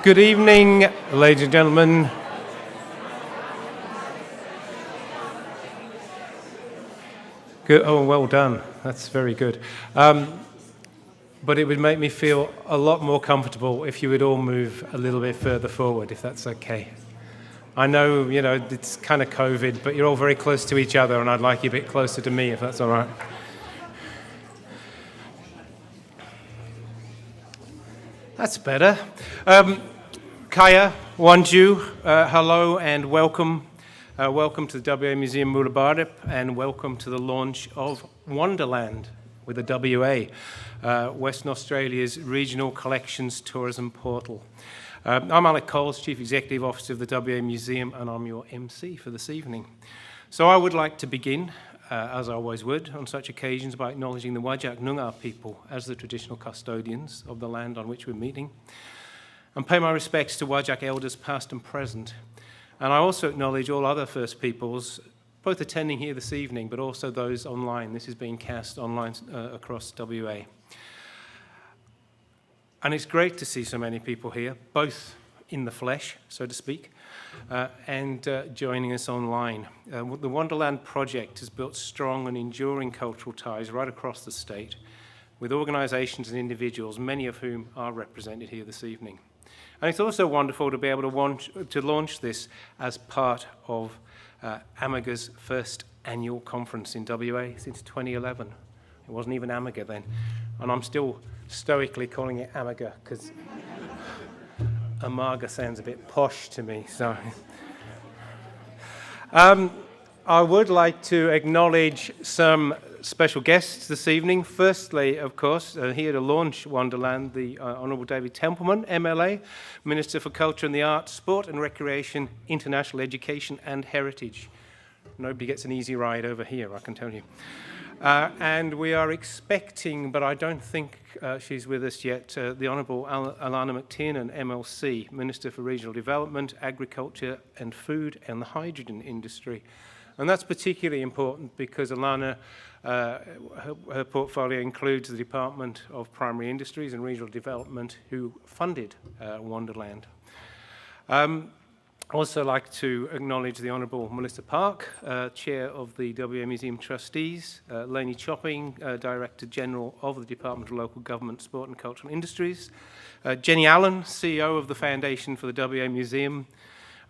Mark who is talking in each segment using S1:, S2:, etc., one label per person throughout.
S1: Good evening, ladies and gentlemen. Good. Oh, well done. That's very good. But it would make me feel a lot more comfortable if you would all move a little bit further forward, if that's okay. I know, it's kind of COVID, but you're all very close to each other, and I'd like you a bit closer to me, if that's all right. That's better. Kaya, Wanju, hello and welcome. Welcome to the WA Museum Mulabarip, and welcome to the launch of Wanderland with the WA, Western Australia's regional collections tourism portal. I'm Alec Coles, Chief Executive Officer of the WA Museum, and I'm your MC for this evening. So I would like to begin, as I always would on such occasions, by acknowledging the Whadjuk Noongar people as the traditional custodians of the land on which we're meeting, and pay my respects to Whadjuk elders past and present. And I also acknowledge all other First Peoples, both attending here this evening, but also those online. This is being cast online across WA. And it's great to see so many people here, both in the flesh, so to speak, and joining us online. The Wanderland project has built strong and enduring cultural ties right across the state, with organisations and individuals, many of whom are represented here this evening. And it's also wonderful to be able to launch this as part of AMAGA's first annual conference in WA since 2011. It wasn't even AMAGA then, and I'm still stoically calling it AMAGA because Amaga sounds a bit posh to me. So, I would like to acknowledge some special guests this evening. Firstly, of course, here to launch Wanderland, the Honourable David Templeman, MLA, Minister for Culture and the Arts, Sport and Recreation, International Education and Heritage. Nobody gets an easy ride over here, I can tell you. And we are expecting, but I don't think she's with us yet, the Honourable Alana McTiernan, MLC, Minister for Regional Development, Agriculture and Food and the Hydrogen Industry. And that's particularly important because Alana, her portfolio includes the Department of Primary Industries and Regional Development, who funded Wanderland. I'd also like to acknowledge the Honourable Melissa Park, Chair of the WA Museum Trustees, Lainey Chopping, Director General of the Department of Local Government, Sport and Cultural Industries, Jenny Allen, CEO of the Foundation for the WA Museum,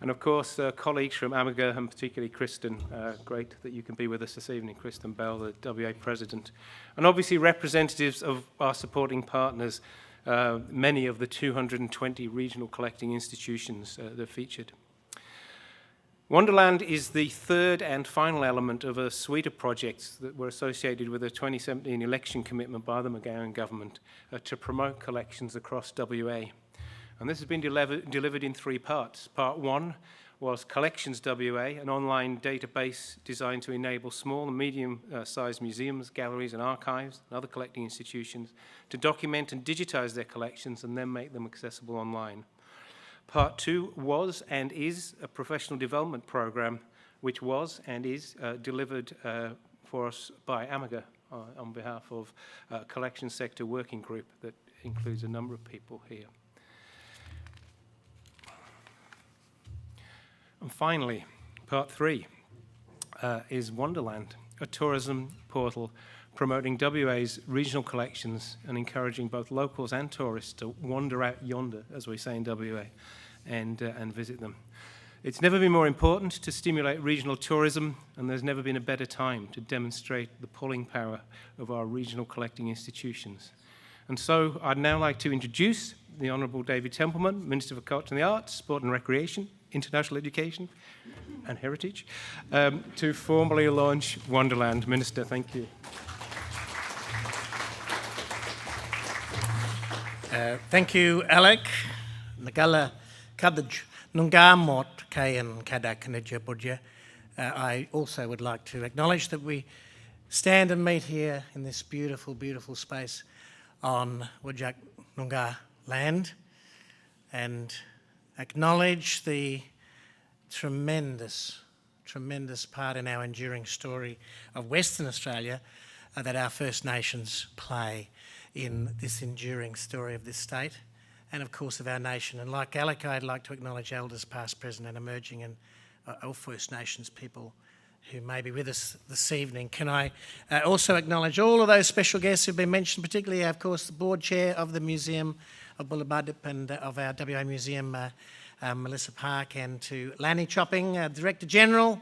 S1: and of course, colleagues from AMAGA, and particularly Kristen. Great that you can be with us this evening, Kristen Bell, the WA President. And obviously representatives of our supporting partners, many of the 220 regional collecting institutions that are featured. Wanderland is the third and final element of a suite of projects that were associated with a 2017 election commitment by the McGowan government to promote collections across WA. And this has been delivered in three parts. Part one was Collections WA, an online database designed to enable small and medium-sized museums, galleries and archives and other collecting institutions to document and digitise their collections and then make them accessible online. Part two was and is a professional development programme which was and is delivered for us by AMAGA on behalf of a collection sector working group that includes a number of people here. And finally, part three is Wanderland, a tourism portal promoting WA's regional collections and encouraging both locals and tourists to wander out yonder, as we say in WA, and visit them. It's never been more important to stimulate regional tourism, and there's never been a better time to demonstrate the pulling power of our regional collecting institutions. And so I'd now like to introduce the Honourable David Templeman, Minister for Culture and the Arts, Sport and Recreation, International Education and Heritage, to formally launch Wanderland. Minister, thank you.
S2: Thank you, Alec. Nagala Kadaj Nungamot Kayan Kadak Nijabudja. I also would like to acknowledge that we stand and meet here in this beautiful, beautiful space on Whadjuk Noongar land and acknowledge the tremendous part in our enduring story of Western Australia that our First Nations play in this enduring story of this state. and of course of our nation. And like Alec, I'd like to acknowledge elders past, present and emerging, and all First Nations people who may be with us this evening. Can I also acknowledge all of those special guests who've been mentioned, particularly, of course, the board chair of the Museum of Bullabudip and of our WA Museum, Melissa Park, and to Lanny Chopping, Director General,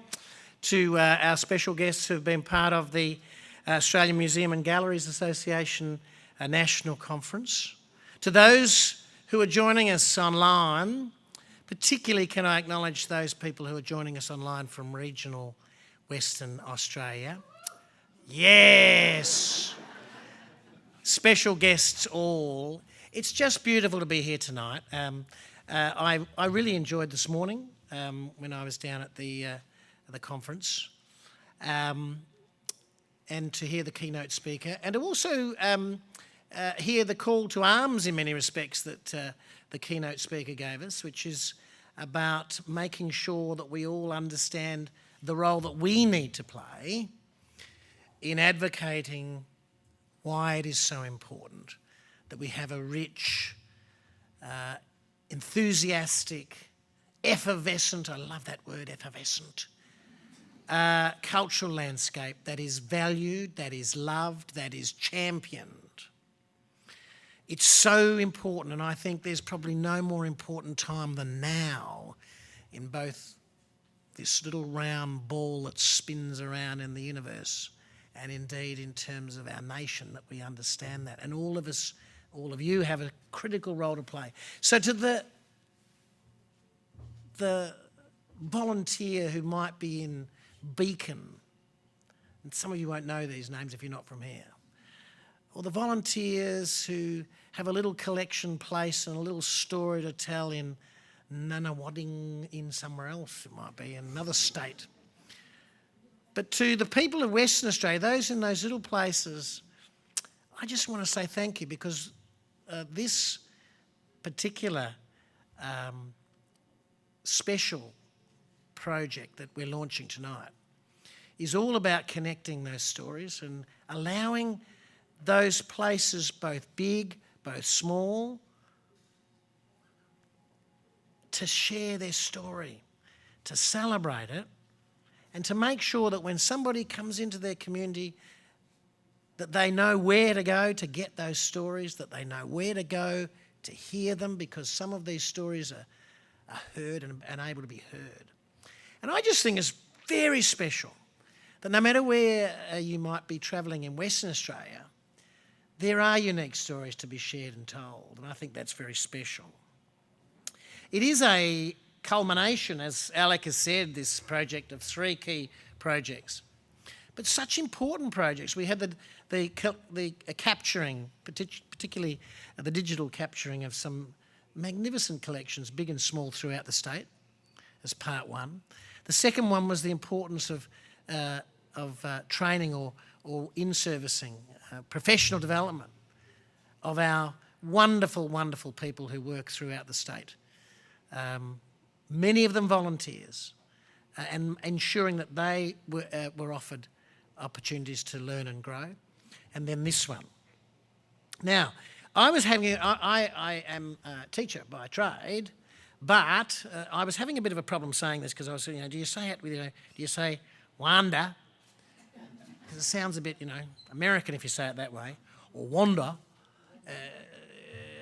S2: to our special guests who've been part of the Australian Museum and Galleries Association National Conference. To those who are joining us online, particularly can I acknowledge those people who are joining us online from regional Western Australia. Yes! Special guests all. It's just beautiful to be here tonight. I really enjoyed this morning when I was down at the conference, and to hear the keynote speaker, and to also hear the call to arms in many respects that the keynote speaker gave us, which is about making sure that we all understand the role that we need to play in advocating why it is so important that we have a rich, enthusiastic, effervescent, I love that word, effervescent, cultural landscape that is valued, that is loved, that is championed. It's so important, and I think there's probably no more important time than now in both this little round ball that spins around in the universe, and indeed in terms of our nation, that we understand that. And all of us, all of you, have a critical role to play. So to the volunteer who might be in Beacon, and some of you won't know these names if you're not from here, or the volunteers who have a little collection place and a little story to tell in Nunawading, in somewhere else, it might be in another state. But to the people of Western Australia, those in those little places, I just want to say thank you, because this particular special project that we're launching tonight is all about connecting those stories and allowing those places, both big, both small, to share their story, to celebrate it, and to make sure that when somebody comes into their community, that they know where to go to get those stories, that they know where to go to hear them, because some of these stories are heard and able to be heard. And I just think it's very special that no matter where you might be travelling in Western Australia, there are unique stories to be shared and told, and I think that's very special. It is a culmination, as Alec has said, this project of 3 key projects, but such important projects. We had the capturing, particularly the digital capturing of some magnificent collections, big and small, throughout the state, as part one. The second one was the importance of training or in-servicing, professional development of our wonderful, wonderful people who work throughout the state. Many of them volunteers, and ensuring that they were offered opportunities to learn and grow. And then this one. Now, I am a teacher by trade, but I was having a bit of a problem saying this, because I was saying, do you say it with, do you say Wanda? Because it sounds a bit, American if you say it that way, or Wanda,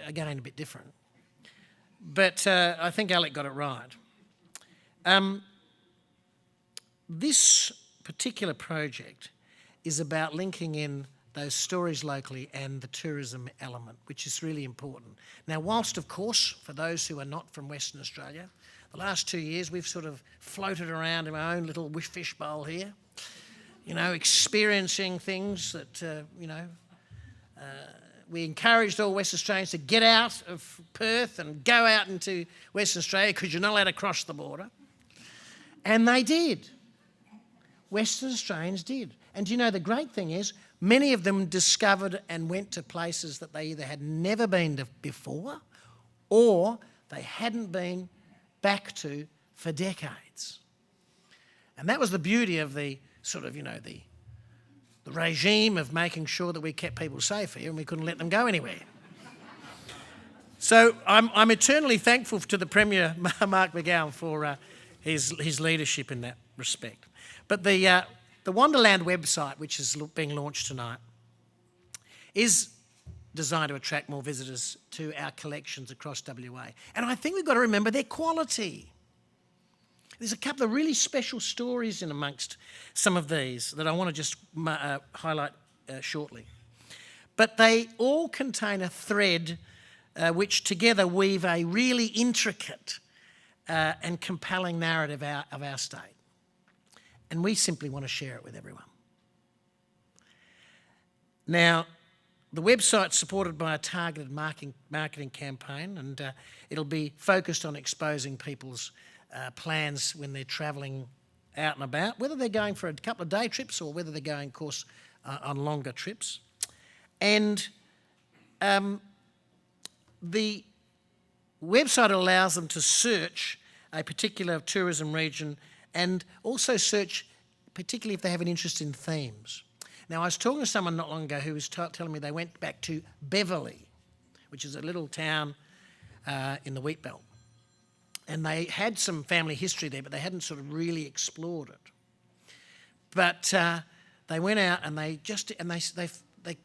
S2: again, a bit different. But I think Alec got it right. This particular project is about linking in those stories locally and the tourism element, which is really important. Now, whilst, of course, for those who are not from Western Australia, the last 2 years we've sort of floated around in our own little fishbowl here, experiencing things that, we encouraged all West Australians to get out of Perth and go out into Western Australia, because you're not allowed to cross the border. And they did. Western Australians did. And the great thing is, many of them discovered and went to places that they either had never been to before, or they hadn't been back to for decades. And that was the beauty of the sort of, the regime of making sure that we kept people safe here and we couldn't let them go anywhere. So I'm eternally thankful to the Premier, Mark McGowan, for his leadership in that respect. But the Wanderland website, which is being launched tonight, is designed to attract more visitors to our collections across WA. And I think we've got to remember their quality. There's a couple of really special stories in amongst some of these that I want to just highlight shortly. But they all contain a thread which together weave a really intricate and compelling narrative of our state. And we simply want to share it with everyone. Now, the website's supported by a targeted marketing campaign, and it'll be focused on exposing people's plans when they're travelling out and about, whether they're going for a couple of day trips or whether they're going, of course, on longer trips. And the website allows them to search a particular tourism region and also search particularly if they have an interest in themes. Now, I was talking to someone not long ago who was telling me they went back to Beverley, which is a little town in the wheat belt. And they had some family history there, but they hadn't sort of really explored it. But they went out and they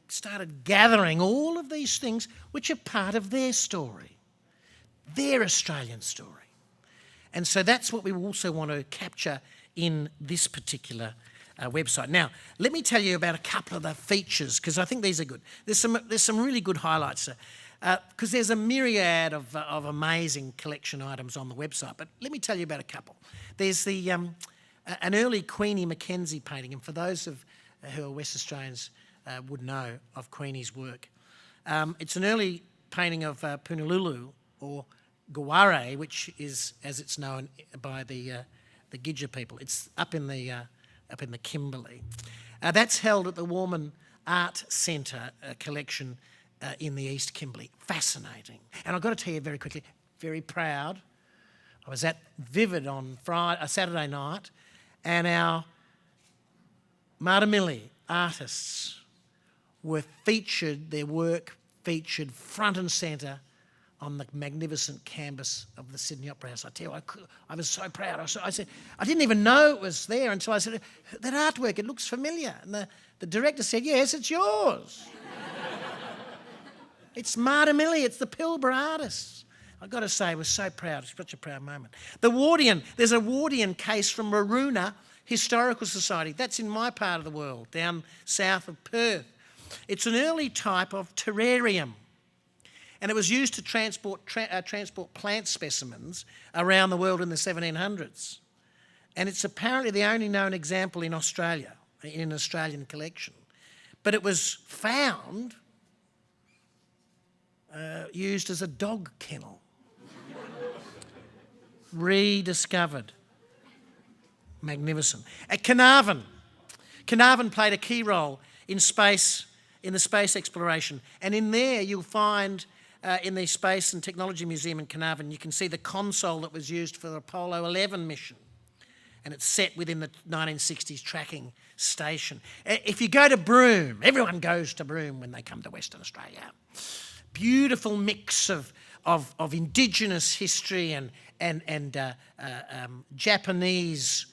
S2: started gathering all of these things which are part of their story, their Australian story. And so that's what we also want to capture in this particular website. Now, let me tell you about a couple of the features, because I think these are good. There's some really good highlights, because there's a myriad of amazing collection items on the website. But let me tell you about a couple. There's an early Queenie Mackenzie painting, and for those who are West Australians would know of Queenie's work. It's an early painting of Punalulu, or Gaware, which is, as it's known by the Gidja people. It's up in the Kimberley. That's held at the Warman Art Centre collection in the East Kimberley. Fascinating. And I've got to tell you very quickly, very proud. I was at Vivid on Saturday night, and our Matamili artists were featured, their work featured front and centre on the magnificent canvas of the Sydney Opera House. I tell you, I was so proud. I said, I didn't even know it was there until I said, that artwork, it looks familiar. And the director said, yes, it's yours. It's Matamili, it's the Pilbara artists. I've got to say, I was so proud. It's such a proud moment. The Wardian, there's a Wardian case from Maroona Historical Society. That's in my part of the world, down south of Perth. It's an early type of terrarium, and it was used to transport plant specimens around the world in the 1700s. And it's apparently the only known example in Australia, in an Australian collection. But it was found used as a dog kennel. Rediscovered. Magnificent. At Carnarvon played a key role in the space exploration. And in there you'll find, in the Space and Technology Museum in Carnarvon, you can see the console that was used for the Apollo 11 mission. And it's set within the 1960s tracking station. If you go to Broome, everyone goes to Broome when they come to Western Australia. Beautiful mix of Indigenous history and Japanese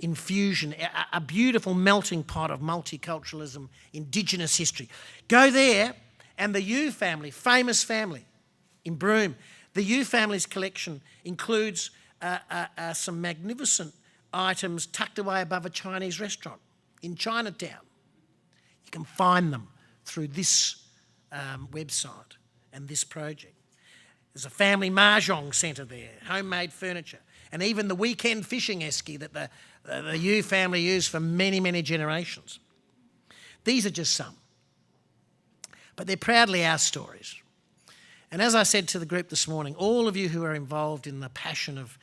S2: infusion, a beautiful melting pot of multiculturalism, Indigenous history. Go there, and the Yu family, famous family in Broome, the Yu family's collection includes some magnificent items tucked away above a Chinese restaurant in Chinatown. You can find them through this website and this project. There's a family mahjong centre there, homemade furniture, and even the weekend fishing esky that the Yu family used for many, many generations. These are just some, but they're proudly our stories. And as I said to the group this morning, all of you who are involved in the passion of,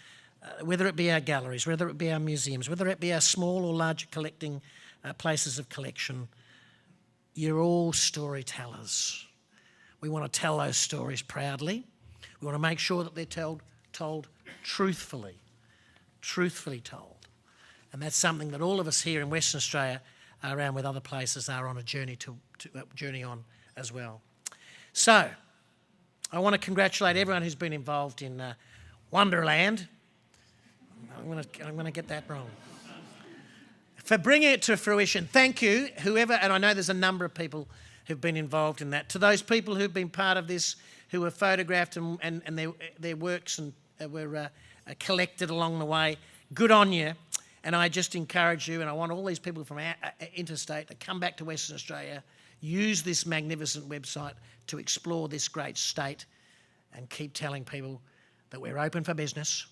S2: whether it be our galleries, whether it be our museums, whether it be our small or larger collecting places of collection, you're all storytellers. We want to tell those stories proudly. We want to make sure that they're told truthfully told. And that's something that all of us here in Western Australia, around with other places, are on a journey on as well. So, I want to congratulate everyone who's been involved in Wanderland. I'm going to get that wrong. For bringing it to fruition, thank you, whoever, and I know there's a number of people who've been involved in that. To those people who've been part of this, who were photographed and their works and were collected along the way, good on you. And I just encourage you, and I want all these people from interstate to come back to Western Australia, use this magnificent website to explore this great state and keep telling people that we're open for business,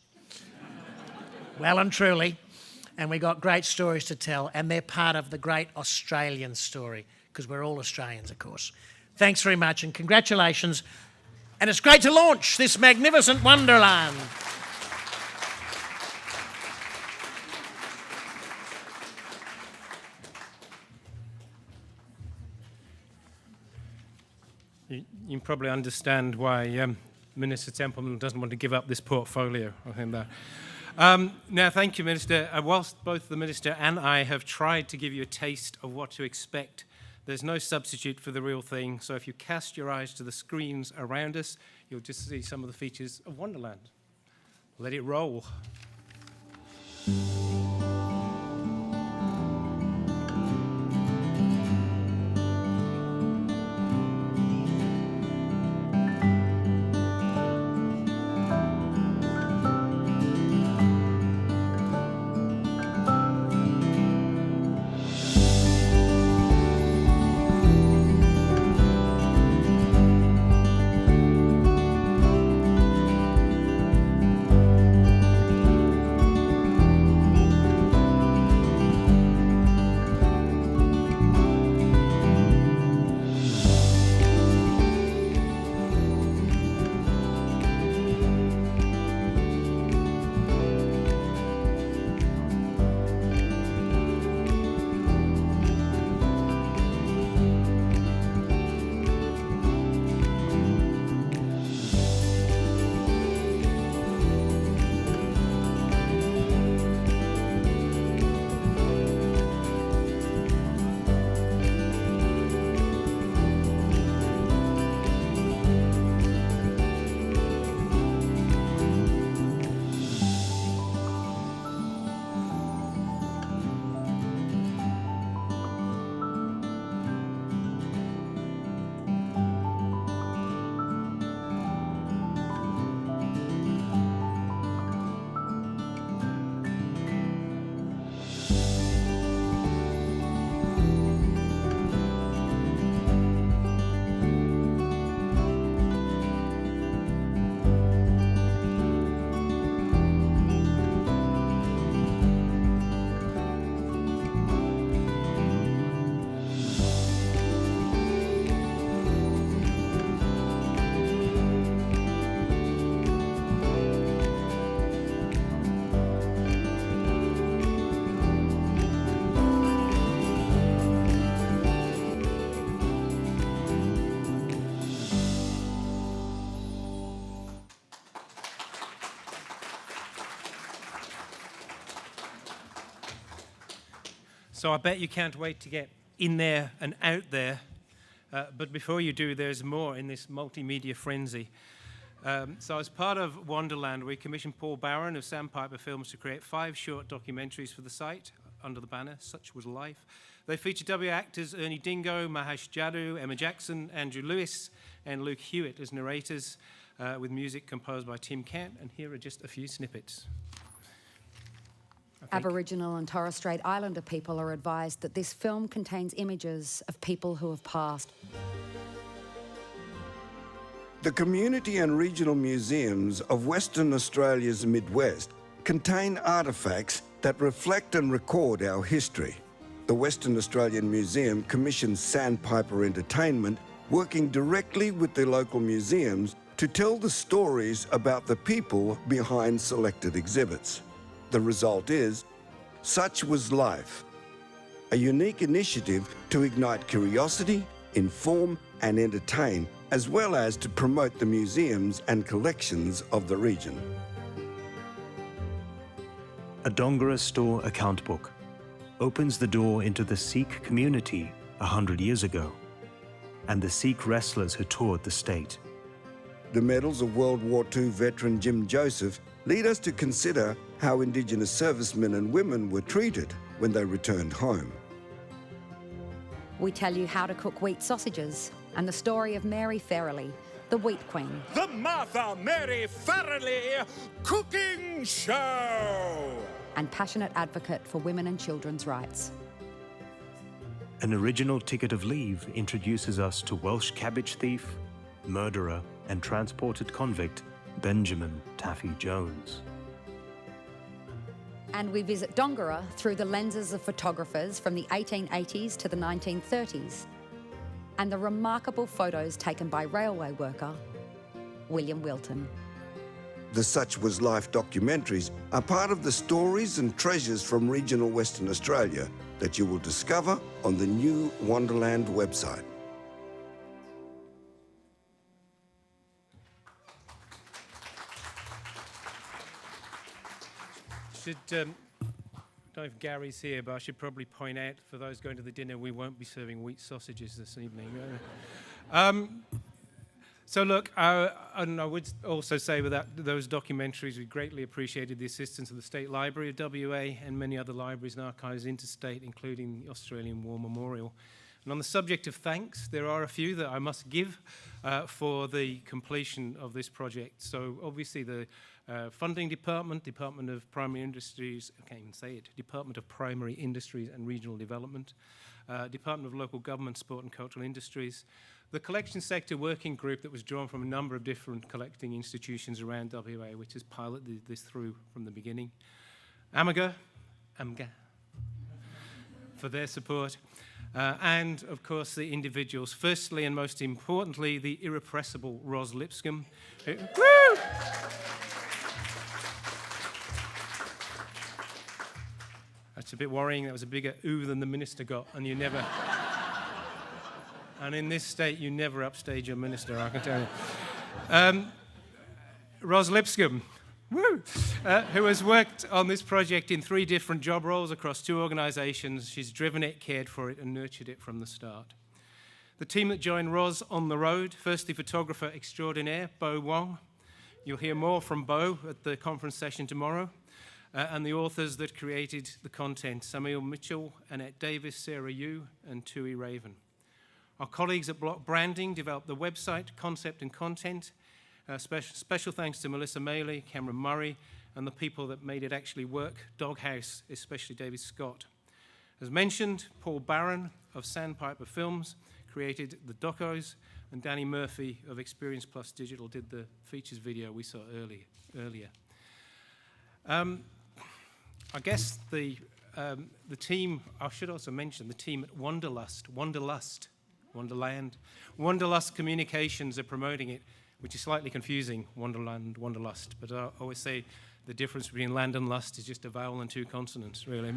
S2: well and truly, and we got great stories to tell, and they're part of the great Australian story, because we're all Australians, of course. Thanks very much, and congratulations. And it's great to launch this magnificent Wanderland.
S1: You can probably understand why Minister Templeman doesn't want to give up this portfolio. I think that. Now, thank you, Minister. Whilst both the Minister and I have tried to give you a taste of what to expect, there's no substitute for the real thing. So if you cast your eyes to the screens around us, you'll just see some of the features of Wanderland. Let it roll. So I bet you can't wait to get in there and out there. But before you do, there's more in this multimedia frenzy. So as part of Wanderland, we commissioned Paul Barron of Sandpiper Films to create 5 short documentaries for the site under the banner Such Was Life. They feature W actors Ernie Dingo, Mahesh Jadoo, Emma Jackson, Andrew Lewis, and Luke Hewitt as narrators, with music composed by Tim Kent. And here are just a few snippets.
S3: Aboriginal and Torres Strait Islander people are advised that this film contains images of people who have passed.
S4: The community and regional museums of Western Australia's Midwest contain artefacts that reflect and record our history. The Western Australian Museum commissions Sandpiper Entertainment, working directly with the local museums to tell the stories about the people behind selected exhibits. The result is Such Was Life, a unique initiative to ignite curiosity, inform and entertain, as well as to promote the museums and collections of the region.
S5: A Dongara store account book opens the door into the Sikh community 100 years ago and the Sikh wrestlers who toured the state.
S4: The medals of World War II veteran Jim Joseph lead us to consider how Indigenous servicemen and women were treated when they returned home.
S3: We tell you how to cook wheat sausages and the story of Mary Farrelly, the Wheat Queen.
S6: The Martha Mary Farrelly Cooking Show!
S3: And passionate advocate for women and children's rights.
S5: An original ticket of leave introduces us to Welsh cabbage thief, murderer, and transported convict Benjamin Taffy Jones.
S3: And we visit Dongara through the lenses of photographers from the 1880s to the 1930s, and the remarkable photos taken by railway worker William Wilton.
S4: The Such Was Life documentaries are part of the stories and treasures from regional Western Australia that you will discover on the new Wanderland website.
S1: I don't know if Gary's here, but I should probably point out for those going to the dinner, we won't be serving wheat sausages this evening. So look, and I would also say with those documentaries, we greatly appreciated the assistance of the State Library of WA and many other libraries and archives interstate, including the Australian War Memorial. And on the subject of thanks, there are a few that I must give for the completion of this project. So obviously the funding department, Department of Primary Industries, I can't even say it, Department of Primary Industries and Regional Development, Department of Local Government, Sport and Cultural Industries, the collection sector working group that was drawn from a number of different collecting institutions around WA, which has piloted this through from the beginning, AMGA, for their support, and of course the individuals. Firstly and most importantly, the irrepressible Ros Lipscomb. Woo! That's a bit worrying. That was a bigger ooh than the minister got, and you never... And in this state, you never upstage your minister, I can tell you. Ros Lipscomb, woo, who has worked on this project in 3 different job roles across 2 organisations. She's driven it, cared for it, and nurtured it from the start. The team that joined Ros on the road, firstly, photographer extraordinaire, Bo Wong. You'll hear more from Bo at the conference session tomorrow. And the authors that created the content, Samuel Mitchell, Annette Davis, Sarah Yu, and Tui Raven. Our colleagues at Block Branding developed the website, concept and content. Special thanks to Melissa Maley, Cameron Murray, and the people that made it actually work, Doghouse, especially David Scott. As mentioned, Paul Barron of Sandpiper Films created the docos, and Danny Murphy of Experience Plus Digital did the features video we saw earlier. I guess the team, I should also mention the team at Wanderlust Communications are promoting it, which is slightly confusing, Wanderland, Wanderlust. But I always say the difference between land and lust is just a vowel and 2 consonants, really.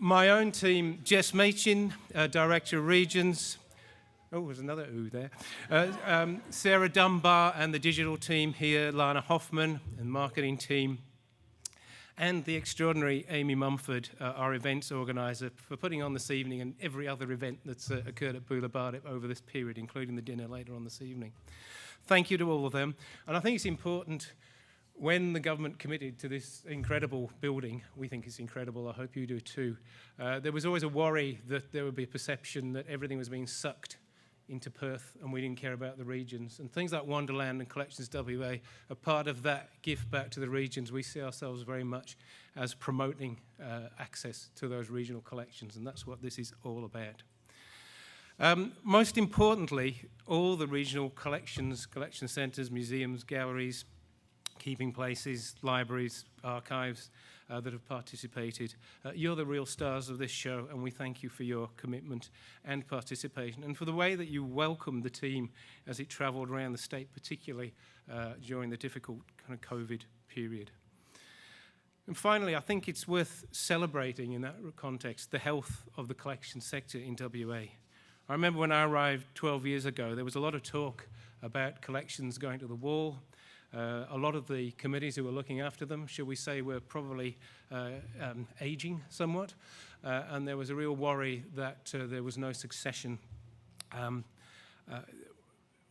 S1: My own team, Jess Machin, Director of Regions. Oh, there's another ooh there. Sarah Dunbar and the digital team here, Lana Hoffman and marketing team. And the extraordinary Amy Mumford, our events organiser, for putting on this evening and every other event that's occurred at Boola over this period, including the dinner later on this evening. Thank you to all of them. And I think it's important, when the government committed to this incredible building, we think it's incredible, I hope you do too, there was always a worry that there would be a perception that everything was being sucked into Perth and we didn't care about the regions. And things like Wanderland and Collections WA are part of that gift back to the regions. We see ourselves very much as promoting access to those regional collections, and that's what this is all about. Most importantly, all the regional collections, collection centres, museums, galleries, keeping places, libraries, archives that have participated. You're the real stars of this show, and we thank you for your commitment and participation, and for the way that you welcomed the team as it travelled around the state, particularly during the difficult kind of COVID period. And finally, I think it's worth celebrating in that context the health of the collection sector in WA. I remember when I arrived 12 years ago, there was a lot of talk about collections going to the wall. A lot of the committees who were looking after them, shall we say, were probably aging somewhat, and there was a real worry that there was no succession.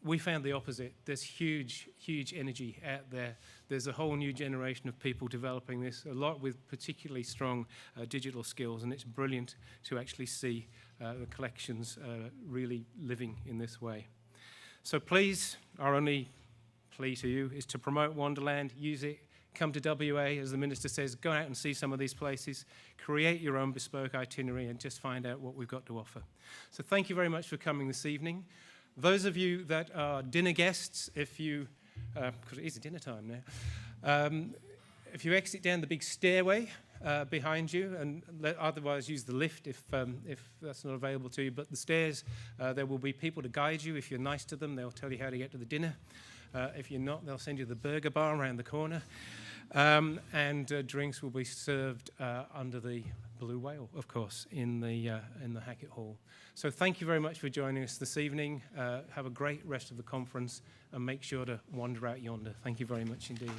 S1: we found the opposite. There's huge, huge energy out there. There's a whole new generation of people developing this, a lot with particularly strong digital skills, and it's brilliant to actually see the collections really living in this way. So please, our only plea to you is to promote Wanderland, use it, come to WA, as the Minister says, go out and see some of these places, create your own bespoke itinerary and just find out what we've got to offer. So thank you very much for coming this evening. Those of you that are dinner guests, if you, because it is dinner time now, if you exit down the big stairway behind you, and otherwise use the lift if that's not available to you, but the stairs, there will be people to guide you. If you're nice to them, they'll tell you how to get to the dinner. If you're not, they'll send you the burger bar around the corner. And drinks will be served under the Blue Whale, of course, in the Hackett Hall. So thank you very much for joining us this evening. Have a great rest of the conference and make sure to wander out yonder. Thank you very much indeed.